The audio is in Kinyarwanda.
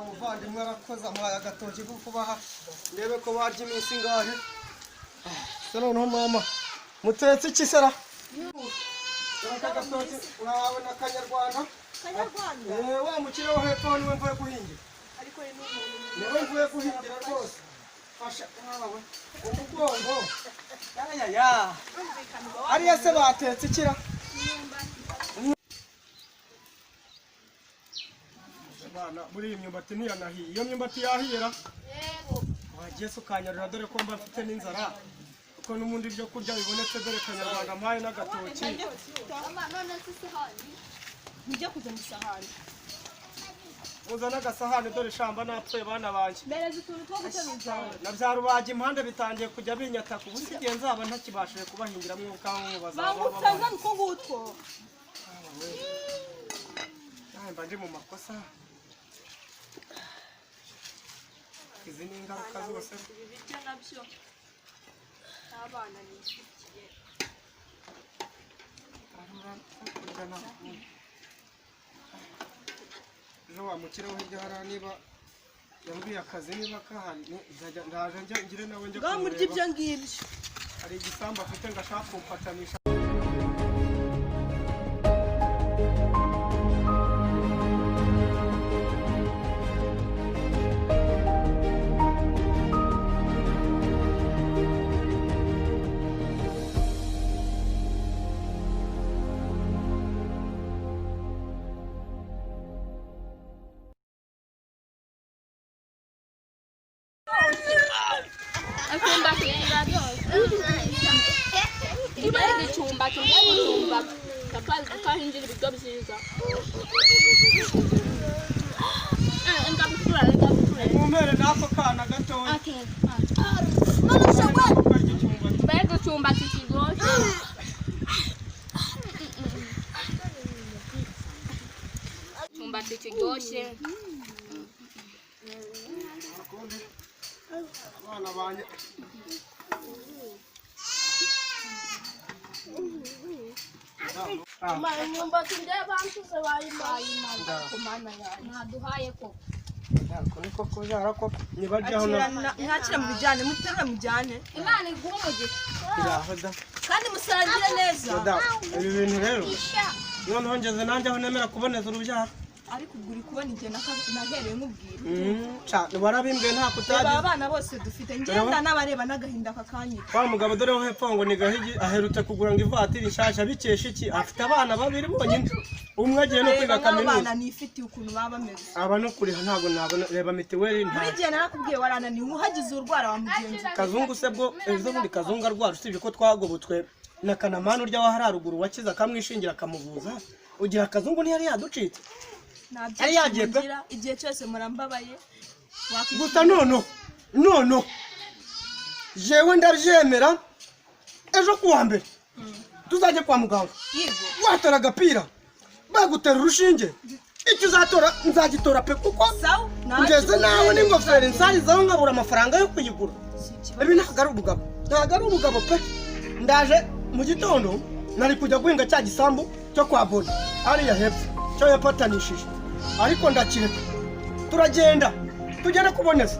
Muvandimwe arakoze amuhaye agatoki ko kubaha ndebe ko barya iminsi ingahe. Se noneho mama mutetse iki sera? Aka gatoki urahawe na Kanyarwanda. Wa mukire wo hepfo niwe mvuye guhingira. Ariko ni n'umuntu niwe mvuye guhingira rwose. Fasha wawe umugongo. Ya ariya se batetse ikira. Bana buri imyumbati ntiyanahiye. Iyo myumbati yahira yego wagiye sukanyarira dore ko mba mfite n'inzara kuko n'umundi byo kurya bibonetse dore Kanyarwanda mpaye n'agatoki. none sisahani nijya kuza mu sahani uzana agasahani dore shamba napfuye bana banje mereza utuntu two guteruza na bya rubaga impande bitangiye kujya binyataka ubu sigiye nzaba ntakibashije kubahingira mwuka bazaba bangutsaza nuko ngutwo mba ndi mu makosa. Izi ni ingaruka zose ibiryo nabyo abana nishikiye ejo wamukire hirya hariya niba yambwiye akazi niba kahari ndaje ngire nawe njye kumureba murya ibyo ngibyo hari igisambu afite ngashaka kumpatanisha. Akumba kira byose. Ibari cyumba cyumba kapal kahinjira ibiryo byiza. Ngabukura. Mumpere nako kana gatoya. Okay. Mama shagwa. Bego cyumba kikigoshe. Cyumba kikigoshe. Abana banye nyumba kindeba ntuse bayimana kumana naduhaye ko niko kujara ko nibaryaho mwakira mu bijyane muterura mujyane Imana igumugisha irahoda kandi musangire neza. Ibi bintu rero noneho ngeze nanjye aho nemera kuboneza urubyaro ariko uguri kubona igihe nahereye nkubwira warabimbwiye nta kutagize abana bose dufite ngenda n'abareba n'agahinda kakanyira. wa mugabo dore wo hepfo ngo ni Gahigi aherutse kugura ngo ivatiri nshasha bikesha iki afite abana babiri bonyine umwe agiye no kwiga kaminuza. Abana nifitiye ukuntu baba bameze aba no kuriha ntabwo nabona reba mitiweli nta muri gihe narakubwiye warananiwe umuhagize urwara wa mugenzi Kazungu se bwo ejo bundi Kazungu arwara usibye ko twagobotswe na Kanamani urya wa hararuguru wakiza akamwishingira akamuvuza ugira Kazungu ntiyari yaducitse ari yagiye pe igihe cyose murambabaye gusa nono jewe ndabyemera ejo kuwa mbere tuzajye kwa muganga watora agapira bagutera urushinge icyo uzatora nzagitora pe kuko ngeze nawe n'ingofero nsarizaho nkabura amafaranga yo kuyigura. Ibi ntabwo ari ubugabo pe. Ndaje mu gitondo nari kujya guhinga cya gisambu cyo kwa Boni hariya hepfo cyo yapatanishije ariko ndakireka turagenda tugere kuboneza.